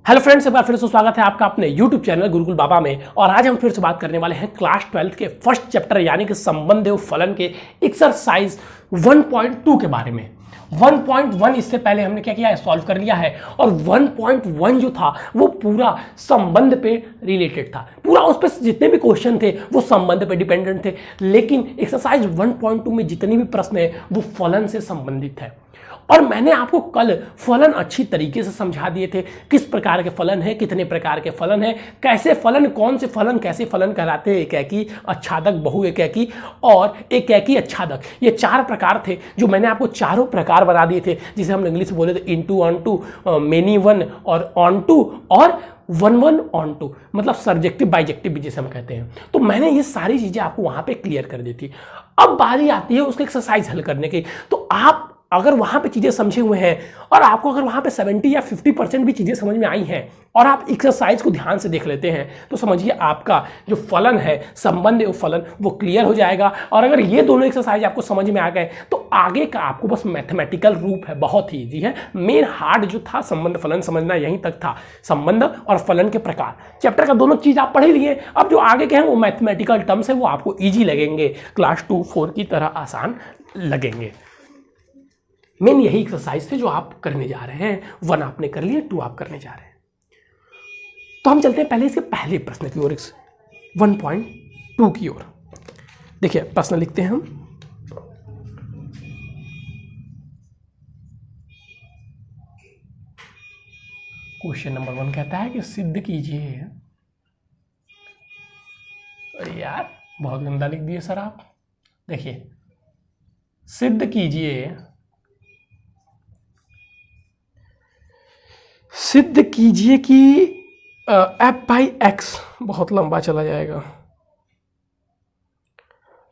Hello friends, एक बार फिर से स्वागत है आपका अपने यूट्यूब चैनल गुरुकुल बाबा में। और आज हम फिर से बात करने वाले हैं क्लास 12 के फर्स्ट चैप्टर यानी कि संबंध एवं फलन के एक्सरसाइज 1.2 के बारे में। 1.1 इससे पहले हमने क्या किया है, सॉल्व कर लिया है। और 1.1 जो था वो पूरा संबंध पे रिलेटेड था, पूरा उस पर जितने भी क्वेश्चन थे वो संबंध पे डिपेंडेंट थे। लेकिन एक्सरसाइज 1.2 में जितने भी प्रश्न है वो फलन से संबंधित है। और मैंने आपको कल फलन अच्छी तरीके से समझा दिए थे, किस प्रकार के फलन है, कितने प्रकार के फलन है, कैसे फलन, कौन से फलन कैसे फलन कहलाते हैं, एकैकी, आच्छादक, बहु एकैकी और एकैकी आच्छादक। ये चार प्रकार थे जो मैंने आपको चारों प्रकार बना दिए थे, जिसे हम इंग्लिश में बोले थे into, onto, many one और ऑन टू और वन ऑन टू, मतलब सब्जेक्टिव बाइजेक्टिव भी जिसे हम कहते हैं। तो मैंने ये सारी चीजें आपको वहां पे क्लियर कर दी थी। अब बारी आती है उसके एक्सरसाइज हल करने की। तो आप अगर वहां पे चीजें समझे हुए हैं और आपको अगर वहां पे 70 या 50% भी चीजें समझ में आई हैं और आप एक्सरसाइज को ध्यान से देख लेते हैं तो समझिए आपका जो फलन है, संबंध एवं फलन, वो क्लियर हो जाएगा। और अगर ये दोनों एक्सरसाइज आपको समझ में आ गए तो आगे का आपको बस मैथमेटिकल रूप है, बहुत ही ईजी है। मेन हार्ड जो था संबंध फलन समझना यहीं तक था, संबंध और फलन के प्रकार। चैप्टर का दोनों चीज आप पढ़ ही लिए। अब जो आगे के हैं वो मैथमेटिकल टर्म्स है, वो आपको ईजी लगेंगे, क्लास 2-4 की तरह आसान लगेंगे। मेन यही एक्सरसाइज थे जो आप करने जा रहे हैं। 1 आपने कर लिया, 2 आप करने जा रहे हैं। तो हम चलते हैं पहले इसके पहले प्रश्न की ओर, 1.2 की ओर। देखिए प्रश्न लिखते हैं हम। क्वेश्चन नंबर 1 कहता है कि सिद्ध कीजिए। अरे यार बहुत गंदा लिख दिए सर आप। देखिए, सिद्ध कीजिए, सिद्ध कीजिए कि एफ बाई एक्स, बहुत लंबा चला जाएगा,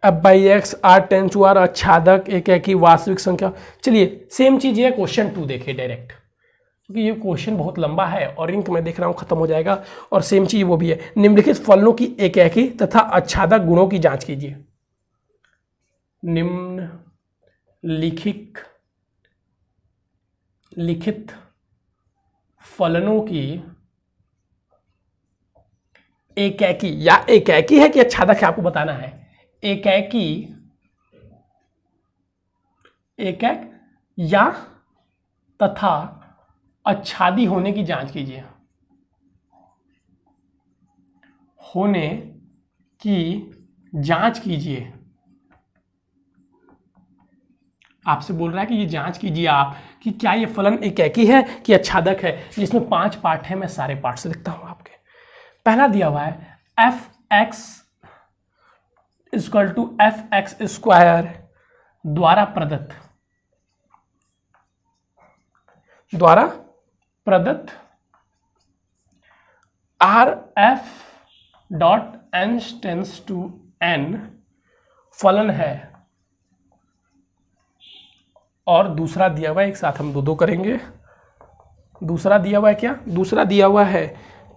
F by X R tends to R आच्छादक एकैकी वास्तविक संख्या। चलिए सेम चीज है, क्वेश्चन 2 देखिए डायरेक्ट, क्योंकि ये क्वेश्चन बहुत लंबा है और इंक में देख रहा हूँ खत्म हो जाएगा। और सेम चीज वो भी है, निम्नलिखित फलनों की एकैकी तथा आच्छादक गुणों की जांच कीजिए। लिखित फलनों की एकैकी, या एकैकी है कि आच्छादक है आपको बताना है। एकैकी, एकैक या तथा आच्छादी होने की जांच कीजिए। होने की जांच कीजिए। आपसे बोल रहा है कि ये जांच कीजिए आप कि क्या ये फलन एकैकी है कि आच्छादक है। जिसमें 5 पार्ट है, मैं सारे पार्ट से लिखता हूं आपके। पहला दिया हुआ है f x equal to f x square द्वारा प्रदत्त R f dot n tends to n फलन है। और दूसरा दिया हुआ है, एक साथ हम दो करेंगे। दूसरा दिया हुआ है क्या, दूसरा दिया हुआ है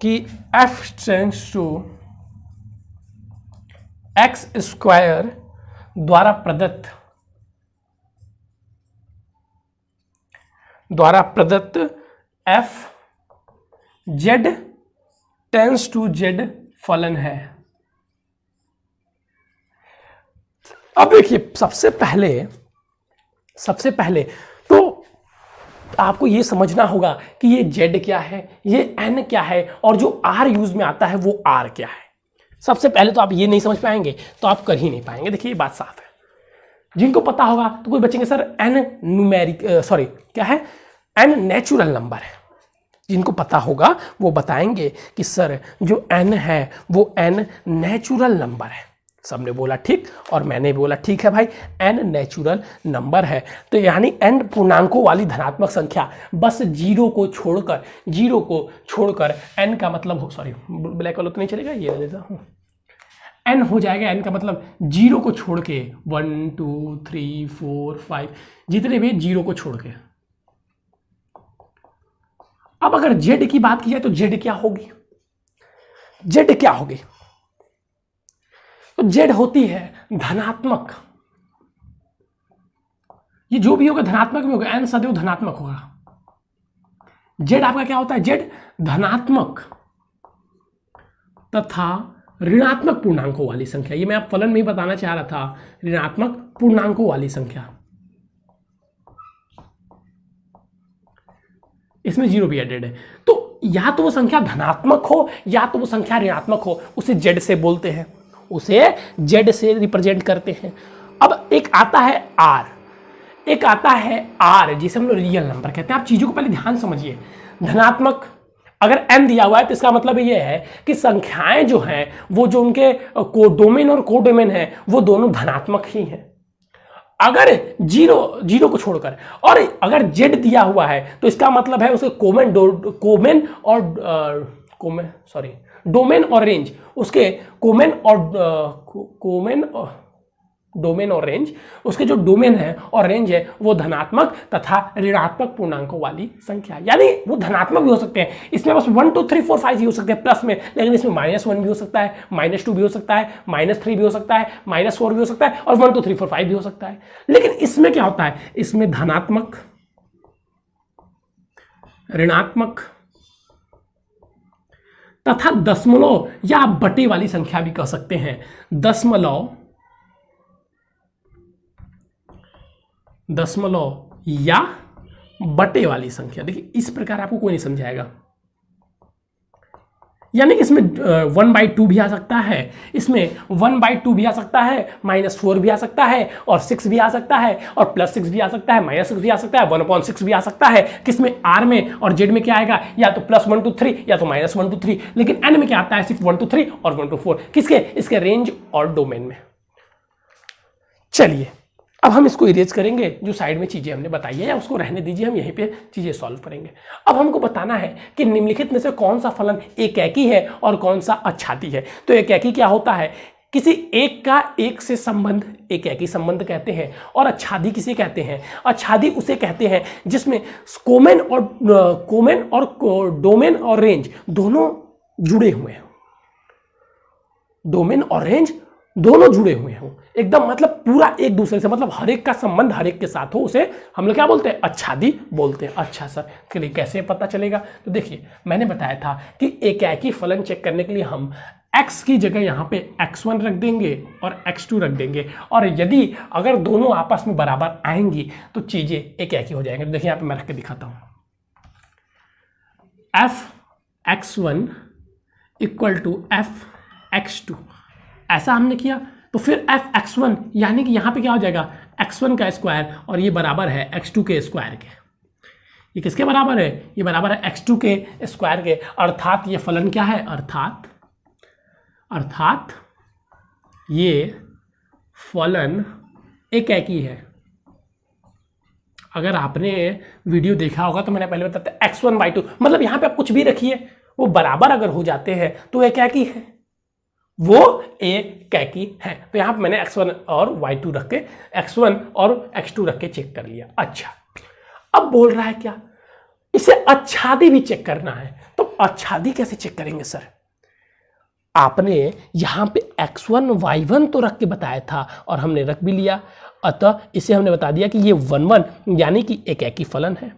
कि f tends to x square द्वारा प्रदत्त f z tends to z फलन है। अब देखिए सबसे पहले तो आपको ये समझना होगा कि ये z क्या है, ये n क्या है और जो r यूज में आता है वो r क्या है। सबसे पहले तो आप ये नहीं समझ पाएंगे तो आप कर ही नहीं पाएंगे। देखिए ये बात साफ है। जिनको पता होगा तो कोई बचेंगे सर n न्यूमेरिक, सॉरी क्या है, n नेचुरल नंबर है। जिनको पता होगा वो बताएंगे कि सर जो n है वो n नेचुरल नंबर है। सबने बोला ठीक और मैंने बोला ठीक है भाई, n नेचुरल नंबर है। तो यानी n पूर्णांकों वाली धनात्मक संख्या, बस जीरो को छोड़कर n का मतलब हो, सॉरी ब्लैक वाला तो नहीं चलेगा, ये देता हूँ, n हो जाएगा। n का मतलब जीरो को छोड़ के 1 2 3 4 5 जितने भी जीरो को छोड़ के। अब अगर z की बात की जाए तो z क्या होगी, तो z होती है धनात्मक। ये जो भी होगा धनात्मक में होगा, n सदैव धनात्मक होगा। जेड आपका क्या होता है, जेड धनात्मक तथा ऋणात्मक पूर्णांकों वाली संख्या। ये मैं आप फलन में ही बताना चाह रहा था, ऋणात्मक पूर्णांकों वाली संख्या, इसमें जीरो भी एडेड है। तो या तो वो संख्या धनात्मक हो या तो वो संख्या ऋणात्मक हो, उसे जेड से बोलते हैं, उसे जेड से रिप्रेजेंट करते हैं। अब एक आता है आर, एक आता है आर जिसे हम लोग रियल नंबर कहते हैं। आप चीजों को पहले ध्यान समझिए। धनात्मक अगर n दिया हुआ है तो इसका मतलब ये है कि संख्याएं जो हैं वो जो उनके डोमेन और कोडोमेन है वो दोनों धनात्मक ही हैं। अगर जीरो को छोड़कर और अगर जेड दिया हुआ है तो इसका मतलब है उसके डोमेन और रेंज, उसके डोमेन और रेंज, उसके जो डोमेन है और रेंज है वो धनात्मक तथा ऋणात्मक पूर्णांकों वाली संख्या, यानी वो धनात्मक भी हो सकते हैं। इसमें बस 1 2 3 4 5 ही हो सकते हैं प्लस में, लेकिन इसमें -1 भी हो सकता है, -2 भी हो सकता है, -3 भी हो सकता है, -4 भी हो सकता है और 1 2 3 4 5 भी हो सकता है। लेकिन इसमें क्या होता है, इसमें धनात्मक, ऋणात्मक तथा दशमलव या बटे वाली संख्या भी कह सकते हैं। दशमलव या बटे वाली संख्या। देखिए इस प्रकार आपको कोई नहीं समझाएगा, यानी कि इसमें 1/2 भी आ सकता है, इसमें 1/2 भी आ सकता है, -4 भी आ सकता है और 6 भी आ सकता है और +6 भी आ सकता है, -6 भी आ सकता है, 1/6 भी आ सकता है। किसमें, आर में, और जेड में क्या आएगा, या तो +1 to 3 या तो -1 to 3। लेकिन एन में क्या आता है, सिर्फ 1 to 3 और 1 to 4। किसके, इसके रेंज और डोमेन में। चलिए अब हम इसको इरेज करेंगे, जो साइड में चीजें हमने बताई है, या उसको रहने दीजिए, हम यहीं पे चीजें सॉल्व करेंगे। अब हमको बताना है कि निम्नलिखित में से कौन सा फलन एकेकी है और कौन सा अच्छादी है। तो एकेकी क्या होता है, किसी एक का एक से संबंध एकेकी संबंध कहते हैं, और अच्छादी किसे कहते हैं, अच्छादी उसे कहते हैं जिसमें कोमेन और डोमेन और रेंज दोनों जुड़े हुए हैं, डोमेन और रेंज दोनों जुड़े हुए हों एकदम, मतलब पूरा एक दूसरे से, मतलब हर एक का संबंध हर एक के साथ हो, उसे हम लोग क्या बोलते हैं, अच्छादी बोलते हैं। अच्छा सर, के लिए कैसे पता चलेगा, तो देखिए मैंने बताया था कि एकेकी फलन चेक करने के लिए हम x की जगह यहाँ पे x1 रख देंगे और x2 रख देंगे, और यदि अगर दोनों आपस में बराबर आएंगी तो चीजें एकेकी हो जाएंगी। तो देखिए यहाँ पे मैं रख के दिखाता हूँ, f(x1) = f(x2), ऐसा हमने किया। तो फिर f(x1) यानी कि यहां पे क्या हो जाएगा, x1 का स्क्वायर, और ये बराबर है x2 के स्क्वायर के। ये किसके बराबर है, ये बराबर है x2 के स्क्वायर के। अर्थात ये फलन क्या है, अर्थात ये फलन एकेकी है। अगर आपने वीडियो देखा होगा तो मैंने पहले बताया x1/2, मतलब यहां पे आप कुछ भी रखिए वो बराबर अगर हो जाते हैं तो एकेकी है, वो एकेकी है। तो यहां पे मैंने x1 और y2 रख के, x1 और x2 रख के चेक कर लिया। अच्छा, अब बोल रहा है क्या, इसे अच्छादी भी चेक करना है। तो अच्छादी कैसे चेक करेंगे सर, आपने यहां पे x1 y1 तो रख के बताया था और हमने रख भी लिया, अतः इसे हमने बता दिया कि ये 1 1 यानी कि एकेकी फलन है।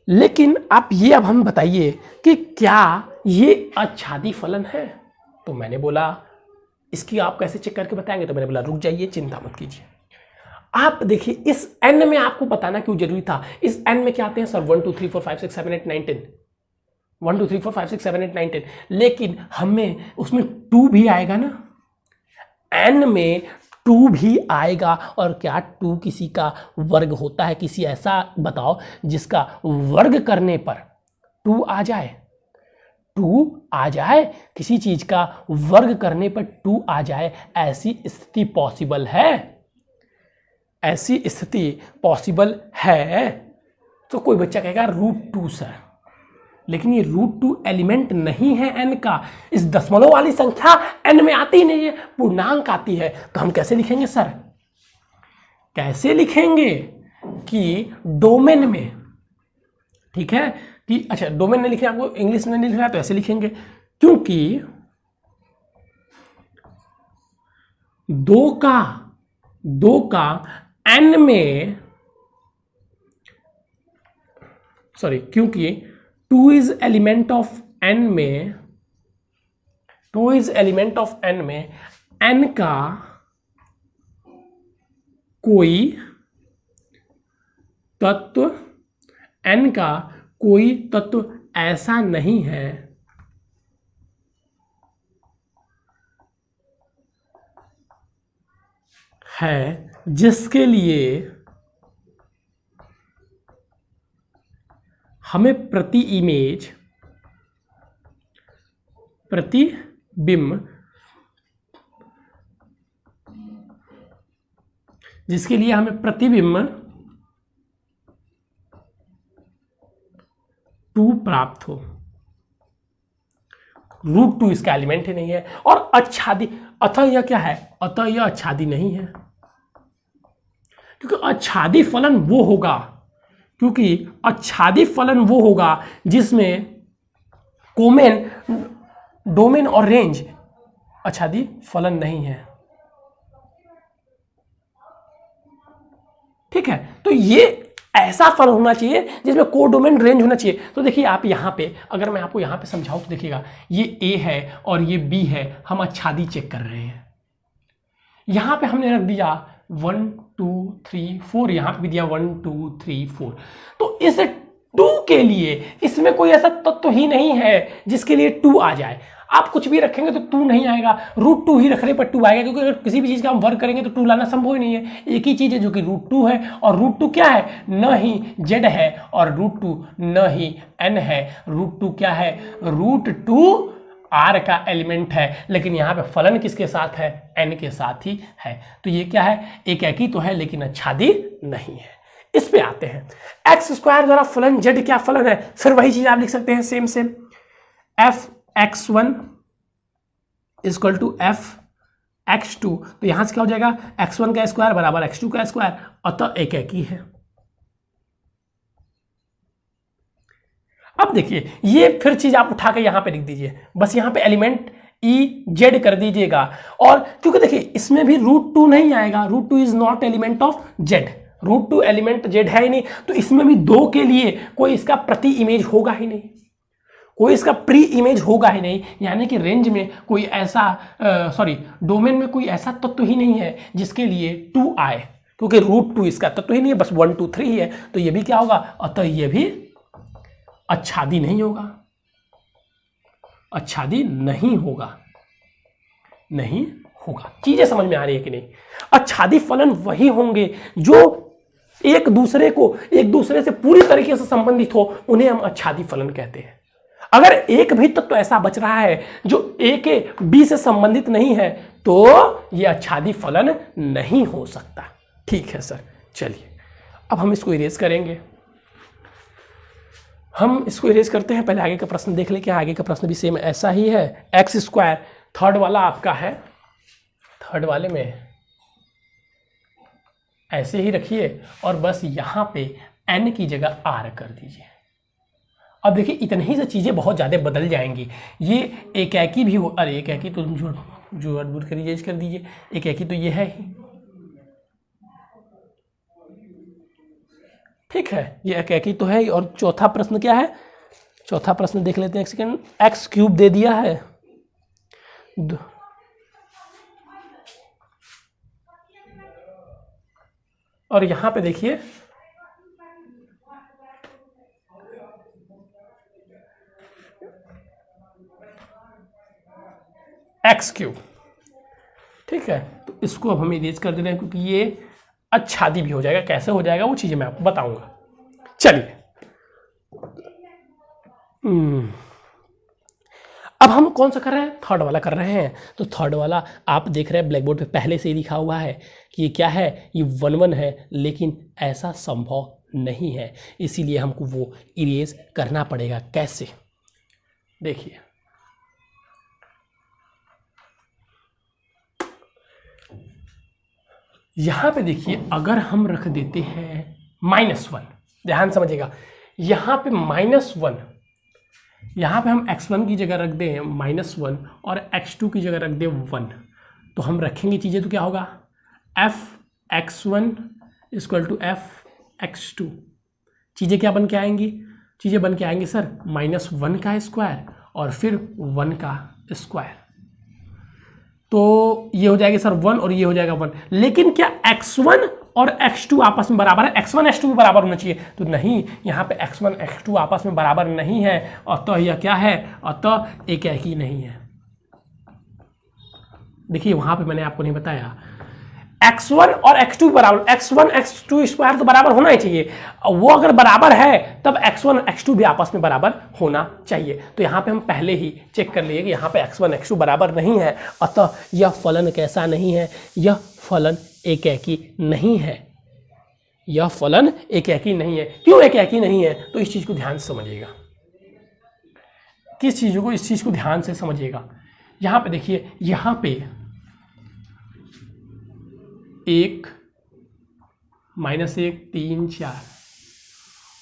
लेकिन आप ये अब हम बताइए कि क्या ये अच्छादी फलन है। तो मैंने बोला इसकी आप कैसे चेक करके बताएंगे, तो मैंने बोला रुक जाइए, चिंता मत कीजिए। आप देखिए इस n में आपको बताना क्यों जरूरी था। इस n में क्या आते हैं सर, 1 2 3 4 5 6 7 8 9 10, 1 2 3 4 5 6 7 8 9 10, लेकिन हमें उसमें 2 भी आएगा ना, n में 2 भी आएगा। और क्या 2 किसी का वर्ग होता है, किसी ऐसा बताओ जिसका वर्ग करने पर 2 आ जाए, 2 आ जाए, किसी चीज का वर्ग करने पर 2 आ जाए, ऐसी स्थिति पॉसिबल है, ऐसी स्थिति पॉसिबल है। तो कोई बच्चा कहेगा √2 सर, लेकिन ये √2 एलिमेंट नहीं है n का, इस दशमलव वाली संख्या n में आती ही नहीं है, पूर्णांक आती है। तो हम कैसे लिखेंगे सर, कैसे लिखेंगे कि डोमेन में, ठीक है कि अच्छा डोमेन नहीं लिखना, आपको इंग्लिश में नहीं लिखना, तो ऐसे लिखेंगे, क्योंकि 2 का n में सॉरी, क्योंकि 2 इज एलिमेंट ऑफ n में, 2 इज एलिमेंट ऑफ n में n का कोई तत्व, n का कोई तत्व ऐसा नहीं है जिसके लिए हमें प्रतिबिंब, जिसके लिए हमें प्रतिबिंब 2 प्राप्त हो। √2 इसका एलिमेंट ही नहीं है। और आच्छादी, अतः यह क्या है, अतः यह आच्छादी नहीं है, क्योंकि आच्छादी फलन वो होगा, क्योंकि आच्छादी फलन वो होगा जिसमें डोमेन और रेंज आच्छादी फलन नहीं है। ठीक है, तो ये ऐसा फलन होना चाहिए जिसमें कोडोमेन रेंज होना चाहिए। तो देखिए आप यहां पे, अगर मैं आपको यहां पे समझाऊं तो देखिएगा, ये A है और ये B है, हम आच्छादी चेक कर रहे हैं। यहां पे हमने रख दिया 1 2 3 4, यहां पे भी दिया 1 2 3 4। तो इस 2 के लिए इसमें कोई ऐसा तत्व ही नहीं है जिसके लिए 2 आ जाए। आप कुछ भी रखेंगे तो 2 नहीं आएगा, √2 ही रखने पर 2 आएगा, क्योंकि अगर किसी भी चीज का हम वर्क करेंगे तो 2 लाना संभव ही नहीं है। एक ही चीज है जो कि √2 है, और √2 क्या है, न ही z है, और √2 न ही n है। √2 क्या है, √2 r का एलिमेंट है, लेकिन यहाँ पे फलन किसके साथ है, n के साथ ही है। तो ये क्या है, एक ही तो है लेकिन आच्छादी नहीं है। इस पे आते हैं, x² द्वारा फलन z क्या फलन है, फिर वही चीज आप लिख सकते हैं same same, f(x1) equal to f(x2), तो यहां से क्या हो जाएगा, x1 का स्क्वायर बराबर x2 का स्क्वायर, अतः एक ही है। अब देखिए ये फिर चीज आप उठा के यहां पे लिख दीजिए, बस यहां पे एलिमेंट EZ कर दीजिएगा। और क्योंकि देखिए इसमें भी √2 नहीं आएगा, √2 is not element of Z, √2 element Z है ही नहीं, तो इसमें भी 2 के लिए कोई इसका प्रति इमेज होगा ही नहीं, कोई इसका प्री इमेज होगा ही नहीं। यानी कि रेंज में कोई ऐसा डोमेन में कोई ऐसा तत्व ही नहीं है जिसके लिए 2 आए, क्योंकि √2 इसका तत्व ही नहीं है, बस 1 2 3 ही है। तो ये भी क्या होगा, अतः ये भी आच्छादी नहीं होगा, आच्छादी नहीं होगा, नहीं होगा। चीजें समझ में आ रही है कि नहीं। आच्छादी फलन वही होंगे जो एक दूसरे से पूरी तरीके से संबंधित हो, उन्हें हम आच्छादी फलन कहते हैं। अगर एक भी तत्व तो ऐसा बच रहा है जो A के B से संबंधित नहीं है, तो यह आच्छादी फलन नहीं हो सकता। ठीक है सर, चलिए अब हम इसको इरेज करेंगे। हम इसको इरेज करते हैं, पहले आगे का प्रश्न देख लें। क्या आगे का प्रश्न भी सेम ऐसा ही है, x², थर्ड वाला आपका है, थर्ड वाले में ऐसे ही रखिए और बस यहां पे n की जगह r कर दीजिए। अब देखिए इतनी ही से चीजें बहुत ज्यादा बदल जाएंगी। ये एक भी हो, अरे एक तो तुम जो अद्भुत करिए कर दीजिए, एक तो ये है ही, ठीक है, ये एक तो है ही। और चौथा प्रश्न क्या है, चौथा प्रश्न देख लेते हैं, एक सेकेंड। x³ दे दिया है, और यहां पे देखिए x³, ठीक है। तो इसको अब हम इरेज कर दे रहे हैं, क्योंकि ये आच्छादी भी हो जाएगा। कैसे हो जाएगा वो चीजें मैं आपको बताऊंगा। चलिए अब हम कौन सा कर रहे हैं, थर्ड वाला कर रहे हैं। तो थर्ड वाला आप देख रहे हैं ब्लैक बोर्ड पे पहले से ही लिखा हुआ है कि ये क्या है, ये 1 1 है, लेकिन ऐसा संभव नहीं है, इसीलिए हमको वो इरेज करना पड़ेगा। कैसे, देखिए यहां पे देखिए, अगर हम रख देते हैं -1, ध्यान समझिएगा, यहां पे -1, यहां पे हम x1 की जगह रख दें -1 और x2 की जगह रख दें 1, तो हम रखेंगे चीजें तो क्या होगा, f(x1) = f(x2), चीजें क्या बन के आएंगी, चीज़ें बन के आएंगी सर, -1 का स्क्वायर और फिर 1 का स्क्वायर, तो ये हो जाएगा सर 1 और ये हो जाएगा 1। लेकिन क्या x1 और x2 आपस में बराबर है? x1 x2 भी बराबर होना चाहिए, तो नहीं, यहाँ पे x1 x2 आपस में बराबर नहीं है, अतः यह क्या है? अतः एक ही नहीं है। देखिए वहां पे मैंने आपको नहीं बताया, x1 और x2 बराबर, x1 x2 स्क्वायर तो बराबर होना ही चाहिए, वो अगर बराबर है तब x1 x2 भी आपस में बराबर होना चाहिए। तो यहाँ पे हम पहले ही चेक कर लिए कि यहाँ पे x1 x2 बराबर नहीं है, अतः यह फलन कैसा नहीं है? यह फलन एकेकी नहीं है, यह फलन एकेकी नहीं है। क्यों एकेकी नहीं है? तो इस चीज को ध्यान से समझिएगा। किस चीज को? इस चीज को ध्यान से समझिएगा। यहाँ पे देखिए, यहाँ पे 1 -1 3 4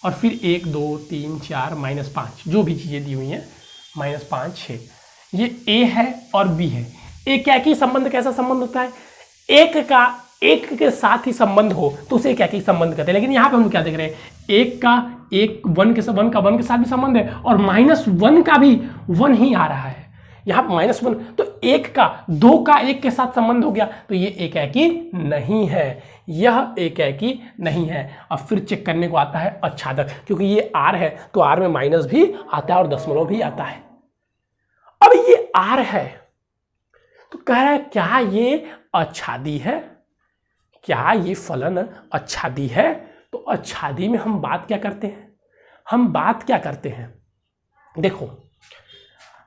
और फिर 1 2 3 4 -5 जो भी चीज़ें दी हुई हैं, -5 6, ये A है और B है। एकेकी संबंध कैसा संबंध होता है? एक के साथ ही संबंध हो तो उसे एकेकी संबंध कहते हैं। लेकिन यहाँ पे हम क्या देख रहे हैं? एक का 1 के साथ भी संबंध है और -1 का भी 1 ही आ रहा है। यहाँ -1 तो 1 का 2 का 1 के साथ संबंध हो गया, तो ये एकेकी नहीं है, यह एकेकी नहीं है। अब फिर चेक करने को आता है आच्छादक, क्योंकि ये R है तो R में माइनस भी आता है और दशमलव भी आता है। अब ये R है तो कह रहा है क्या ये आच्छादी है? क्या ये फलन आच्छादी है? तो आच्छादी में हम बात क्या करते हैं? हम बात क्या करते हैं? देखो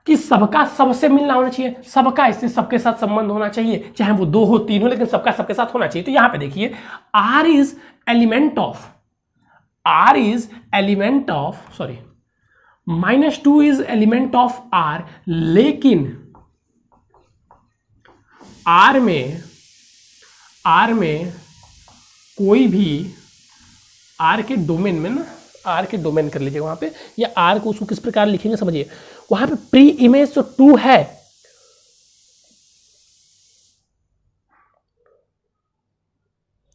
कि सबका सबसे मिलना होना चाहिए, सबका इससे सबके साथ संबंध होना चाहिए, चाहे वो 2 हो 3 हो, लेकिन सबका सबके साथ होना चाहिए। तो यहां पे देखिए R is element of sorry -2 is element of R, लेकिन R में कोई भी R के डोमेन में ना, R के डोमेन कर लीजिए वहां पे, या R को उसको किस प्रकार लिखेंगे समझिए। वहां पे प्री इमेज जो 2 है,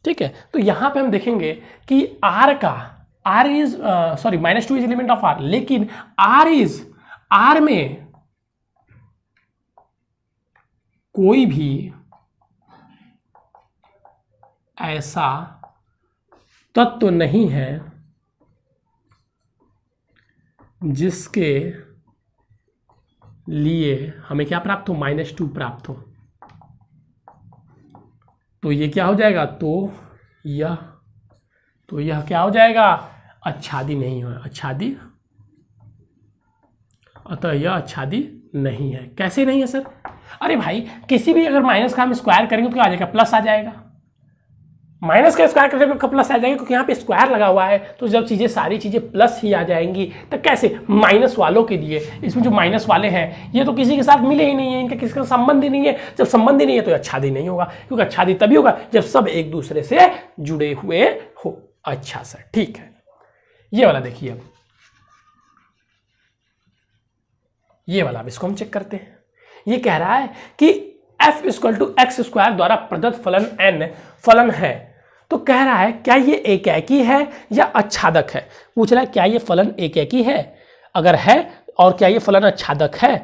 ठीक है, तो यहां पे हम देखेंगे कि R is -2 is element of R, लेकिन R में कोई भी ऐसा तत्व नहीं है जिसके लिए हमें क्या प्राप्त हो? -2 प्राप्त हो। तो ये क्या हो जाएगा? तो यह क्या हो जाएगा? आच्छादी नहीं है, आच्छादी, अतः यह आच्छादी नहीं है। कैसे नहीं है सर? अरे भाई, किसी भी अगर माइनस का हम स्क्वायर करेंगे तो क्या आ जाएगा? प्लस आ जाएगा। माइनस का स्क्वायर करने पर प्लस आ जाएगा, क्योंकि यहाँ पे स्क्वायर लगा हुआ है, तो जब सारी चीजें प्लस ही आ जाएंगी तो कैसे? माइनस वालों के लिए, इसमें जो माइनस वाले हैं ये तो किसी के साथ मिले ही नहीं है, इनका किसी का संबंध ही नहीं है। जब संबंध ही नहीं है तो आच्छादी नहीं होगा, क्योंकि आच्छादी तभी होगा जब सब एक दूसरे से जुड़े हुए हो। अच्छा सर, ठीक है, ये वाला देखिए। अब ये वाला, अब इसको हम चेक करते हैं। ये कह रहा है कि f = x² द्वारा प्रदत्त फलन n फलन है, तो कह रहा है क्या ये एकेकी है या आच्छादक है? पूछ रहा है क्या ये फलन एकेकी है? अगर है और क्या ये फलन आच्छादक है,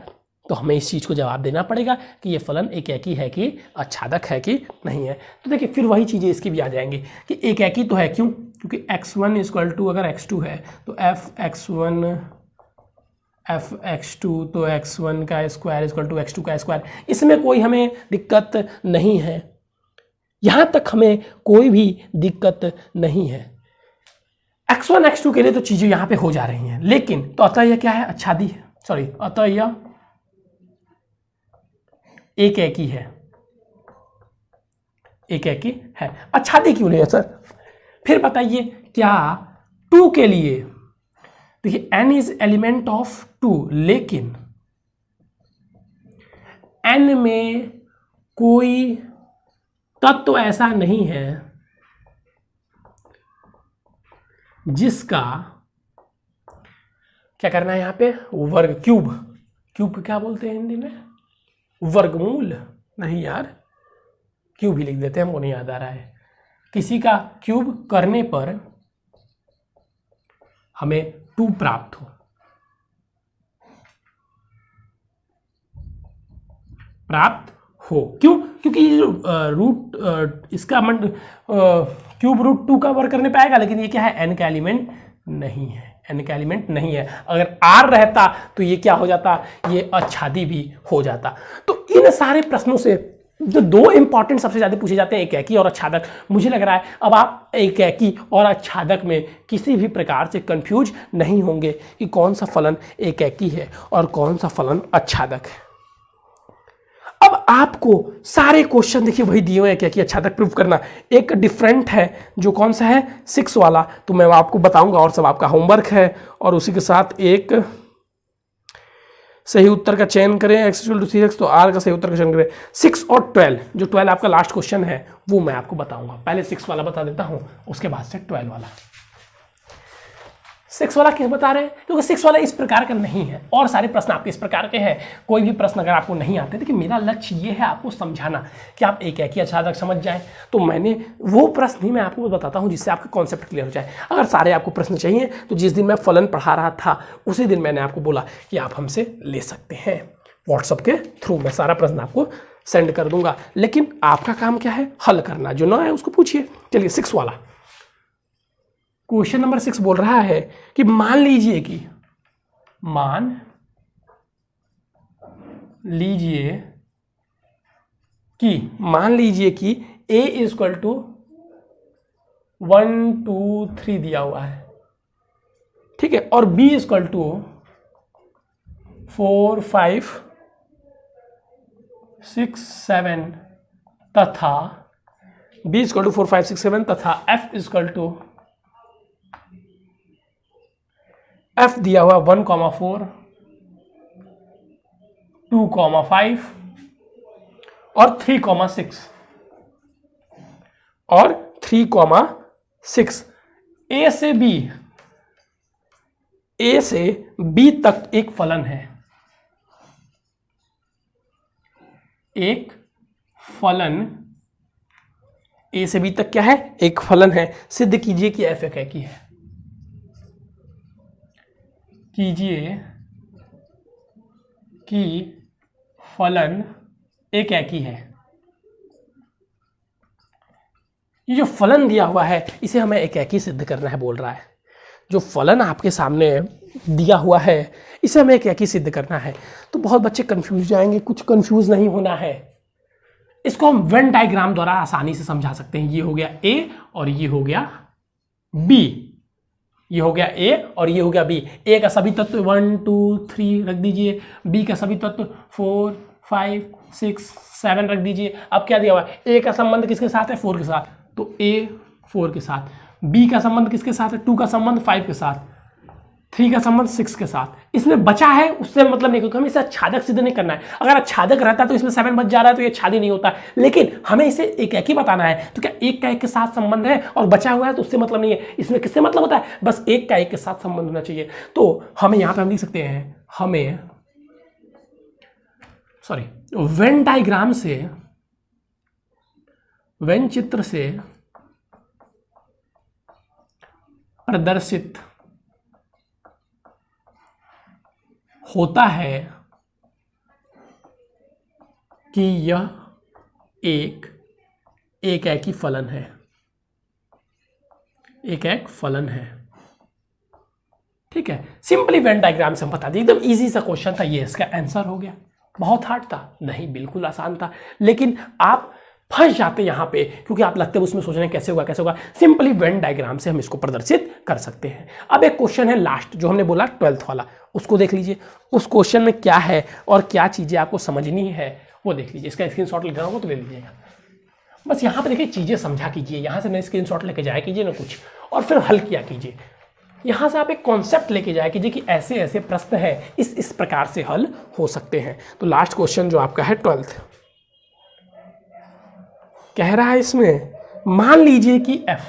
तो हमें इस चीज को जवाब देना पड़ेगा कि ये फलन एकेकी है कि आच्छादक है कि नहीं है। तो देखिए फिर वही चीजें इसकी भी आ जाएंगी कि एकेकी तो है, क्यों? क्योंकि x1 = अगर x2 है तो f(x1) f(x2) तो x1 का स्क्वायर = x2 का स्क्वायर, इसमें कोई हमें दिक्कत नहीं है, यहां तक हमें कोई भी दिक्कत नहीं है। x1 x2 के लिए तो चीजें यहां पे हो जा रही हैं, लेकिन तो अतः यह क्या है? आच्छादी है, सॉरी, अतः यह एकेकी है, एकेकी है। आच्छादी क्यों नहीं है सर? फिर बताइए क्या 2 के लिए, देखिए n इज एलिमेंट ऑफ 2, लेकिन n में कोई तत्व ऐसा नहीं है जिसका क्या करना है? यहां पे वर्ग, क्यूब क्या बोलते हैं हिंदी में? वर्गमूल नहीं यार, क्यूब ही लिख देते हैं, हमको नहीं याद आ रहा है। किसी का क्यूब करने पर हमें 2 प्राप्त हो। प्राप्त हो क्यों? क्योंकि ये जो रूट इसका क्यूब रूट 2 का वर्क करने पाएगा, लेकिन ये क्या है, n का एलिमेंट नहीं है, n का एलिमेंट नहीं है। अगर r रहता तो ये क्या हो जाता, ये आच्छादी भी हो जाता। तो इन सारे प्रश्नों से जो 2 इंपॉर्टेंट सबसे ज्यादा पूछे जाते हैं, एकैकी और आच्छादक, मुझे लग रहा है अब आप एकैकी और आच्छादक में किसी भी प्रकार से कंफ्यूज नहीं होंगे कि कौन सा फलन एकैकी है और कौन सा फलन आच्छादक है। अब आपको सारे क्वेश्चन देखिए वही दिए हुए हैं, क्या कि आच्छादक प्रूफ करना। एक डिफरेंट है जो कौन सा है, 6 वाला, तो मैं आपको बताऊंगा और सब आपका होमवर्क है। और उसी के साथ एक सही उत्तर का चयन करें, x = 3x, तो r का सही उत्तर का चयन करें। 6 और 12, जो 12 आपका लास्ट क्वेश्चन है वो मैं आपको बताऊंगा। पहले 6 वाला बता देता हूं, उसके बाद से 12 वाला। 6 वाला किस बता रहे हैं, क्योंकि 6 वाला इस प्रकार का नहीं है और सारे प्रश्न आपके इस प्रकार के हैं। कोई भी प्रश्न अगर आपको नहीं आते, देखिए मेरा लक्ष्य ये है आपको समझाना कि आप एकैकी आच्छादक समझ जाएं। तो मैंने वो प्रश्न ही मैं आपको बताता हूं जिससे आपका कॉन्सेप्ट क्लियर हो जाए। अगर सारे आपको प्रश्न चाहिए तो जिस दिन मैं फलन पढ़ा रहा था उसी दिन मैंने आपको बोला कि आप हमसे ले सकते हैं, व्हाट्सएप के थ्रू मैं सारा प्रश्न आपको सेंड कर दूंगा। लेकिन आपका काम क्या है, हल करना। जो ना है उसको पूछिए। चलिए 6 वाला क्वेश्चन नंबर 6 बोल रहा है कि मान लीजिए कि a इक्वल टू 1 2 3 दिया हुआ है, ठीक है, और b इक्वल टू 4 5 6 7 तथा b इक्वल टू 4 5 6 7 तथा f इक्वल टू f दिया हुआ 1,4 2,5 और 3,6 और 3,6। a से b तक एक फलन है, एक फलन a से b तक क्या है, एक फलन है। सिद्ध कीजिए कि f एकैकी है। कीजिए कि फलन एकैकी है। ये जो फलन दिया हुआ है इसे हमें एकैकी सिद्ध करना है, बोल रहा है। जो फलन आपके सामने दिया हुआ है इसे हमें एकैकी सिद्ध करना है। तो बहुत बच्चे कंफ्यूज जाएंगे, कुछ कंफ्यूज नहीं होना है। इसको हम वेन डायग्राम द्वारा आसानी से समझा सकते हैं। ये हो गया A और ये हो गया B, ये हो गया A और ये हो गया B। A का सभी तत्व 1 2 3 रख दीजिए, B का सभी तत्व 4 5 6 7 रख दीजिए। अब क्या दिया हुआ है, A का संबंध किसके साथ है, 4 के साथ, तो A 4 के साथ। B का संबंध किसके साथ है, 2 का संबंध 5 के साथ, 3 का संबंध 6 के साथ। इसमें बचा है उससे मतलब नहीं, क्योंकि हमें इसे आच्छादक सिद्ध नहीं करना है। अगर आच्छादक रहता तो इसमें 7 बच जा रहा है तो ये आच्छादी नहीं होता, लेकिन हमें इसे एकैकी बताना है। तो क्या एक का एक के साथ संबंध है और बचा हुआ है तो उससे मतलब नहीं है। इसमें किससे मतलब होता है, बस एक का एक के साथ संबंध होना चाहिए। तो हमें यहां पर हम लिख सकते हैं, हमें वेन डायग्राम से, वेन चित्र से प्रदर्शित होता है कि यह एक एकैकी फलन है, एकैक फलन है। ठीक है, सिंपली वेन डायग्राम से हम बता दें। एकदम इजी सा क्वेश्चन था ये, इसका आंसर हो गया। बहुत हार्ड था नहीं, बिल्कुल आसान था, लेकिन आप फंस जाते यहां पे क्योंकि आप लगते हैं उसमें सोच रहे हैं कैसे होगा कैसे होगा। सिंपली वेन डायग्राम से हम इसको प्रदर्शित कर सकते हैं। अब एक क्वेश्चन है लास्ट जो हमने बोला 12th वाला, उसको देख लीजिए। उस क्वेश्चन में क्या है और क्या चीजें आपको समझनी है वो देख लीजिए। इसका स्क्रीनशॉट लेना होगा तो ले लीजिएगा। बस यहाँ पे देखिए चीजें समझा कीजिए, यहाँ से नहीं स्क्रीनशॉट लेके जाया कीजिए ना कुछ, और फिर हल किया कीजिए। यहाँ से आप एक कॉन्सेप्ट लेके जाया कीजिए कि ऐसे ऐसे प्रश्न है, इस प्रकार से हल हो सकते हैं। तो लास्ट क्वेश्चन जो आपका है 12th कह रहा है, इसमें मान लीजिए कि f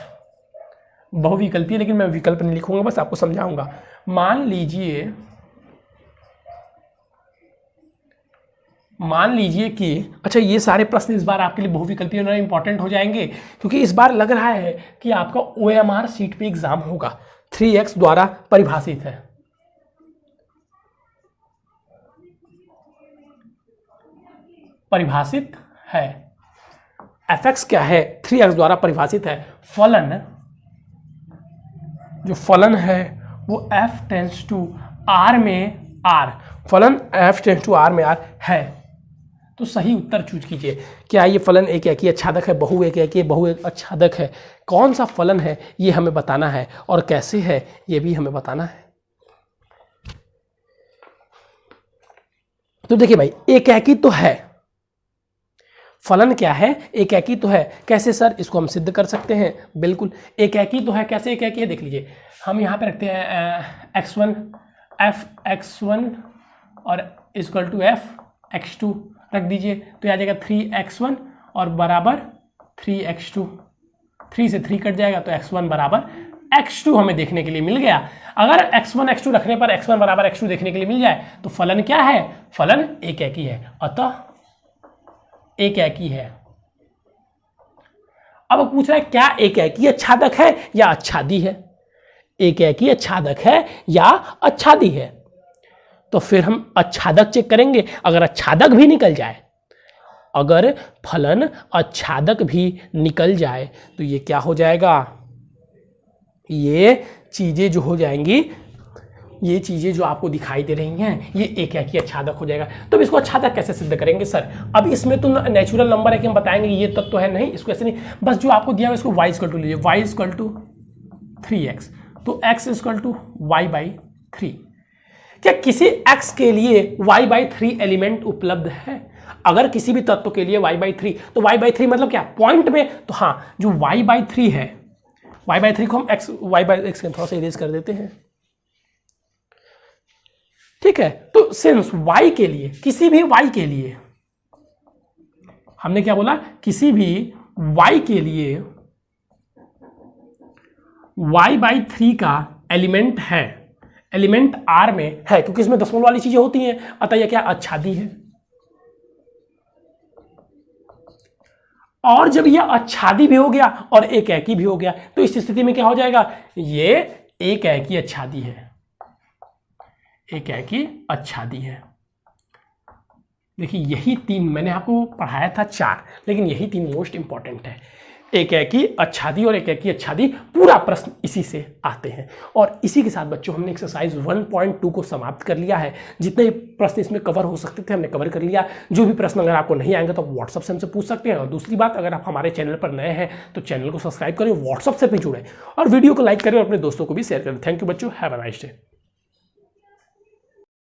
बहुविकल्पी है, लेकिन मैं विकल्प नहीं लिखूंगा, बस आपको समझाऊंगा। मान लीजिए कि अच्छा, ये सारे प्रश्न इस बार आपके लिए बहुविकल्पी होना इंपॉर्टेंट हो जाएंगे क्योंकि इस बार लग रहा है कि आपका OMR सीट पे एग्जाम होगा। 3x द्वारा परिभाषित है। परिभाषित है fx क्या है, 3x द्वारा परिभाषित है। फलन, जो फलन है वो f टेंस टू r में r, फलन f टेंस टू r में r है। तो सही उत्तर चूज कीजिए। क्या ये फलन एक एकी आच्छादक है, बहु एक एकी बहु एक आच्छादक है? कौन सा फलन है ये हमें बताना है, और कैसे है ये भी हमें बताना है। तो देखिए भाई, एकेकी तो है, फलन क्या है, एकेकी तो है। कैसे सर, इसको हम सिद्ध कर सकते हैं। बिल्कुल, एकेकी तो है। कैसे एकेकी है देख लीजिए। हम यहाँ पे रखते हैं x1 f x1 और इक्वल टू f x2 रख दीजिए, तो यह आ जाएगा 3x1 और बराबर 3x2। 3 से 3 कट जाएगा तो x1 बराबर x2 हमें देखने के लिए मिल गया। अगर x1 x2 रखने पर x1 बराबर x2 देखने के लिए मिल जाए तो फलन क्या है, फलन एकेकी है, अतः एकेकी है। अब पूछ रहा है क्या एकेकी आच्छादक है या आच्छादी है? एकेकी आच्छादक है या आच्छादी है? तो फिर हम आच्छादक चेक करेंगे। अगर आच्छादक भी निकल जाए, अगर फलन आच्छादक भी निकल जाए तो ये क्या हो जाएगा, ये चीजें जो हो जाएंगी, ये चीजें जो आपको दिखाई दे रही हैं, ये एकेकी आच्छादक हो जाएगा। तो अब इसको आच्छादक कैसे सिद्ध करेंगे सर? अब इसमें तो नेचुरल नंबर है कि हम बताएंगे ये तत्व है, नहीं, इसको ऐसे नहीं, बस जो आपको दिया है इसको y इक्वल टू लीजिए, y इक्वल टू 3x, तो x इक्वल टू y/3। क्या किसी x के लिए y/3 एलिमेंट उपलब्ध है? अगर किसी भी तत्व के लिए y/3, तो y/3 मतलब क्या, पॉइंट में? तो हाँ, जो y/3 है, y/3 को हम y/x थोड़ा सा इरेज कर देते हैं, ठीक है। तो सिंस y के लिए, किसी भी y के लिए, हमने क्या बोला, किसी भी y के लिए y/3 का एलिमेंट है, एलिमेंट R में है, क्योंकि इसमें दशमलव वाली चीजें होती हैं, अतः यह क्या, आच्छादी है। और जब यह आच्छादी भी हो गया और एकेकी भी हो गया, तो इस स्थिति में क्या हो जाएगा, ये एकेकी आच्छादी है, एकेकी आच्छादी है। देखिए यही 3 मैंने आपको पढ़ाया था 4, लेकिन यही 3 मोस्ट इंपॉर्टेंट है, एकेकी आच्छादी और एकेकी आच्छादी। पूरा प्रश्न इसी से आते हैं। और इसी के साथ बच्चों हमने एक्सरसाइज 1.2 को समाप्त कर लिया है। जितने प्रश्न इसमें कवर हो सकते थे हमने कवर कर लिया। जो भी प्रश्न अगर आपको नहीं आएंगे तो आप व्हाट्सअप से हमसे पूछ सकते हैं। और दूसरी बात, अगर आप हमारे चैनल पर नए हैं तो चैनल को सब्सक्राइब करें, व्हाट्सअप से भी जुड़ें और वीडियो को लाइक करें और अपने दोस्तों को भी शेयर करें। थैंक यू बच्चों, हैव अ नाइस डे।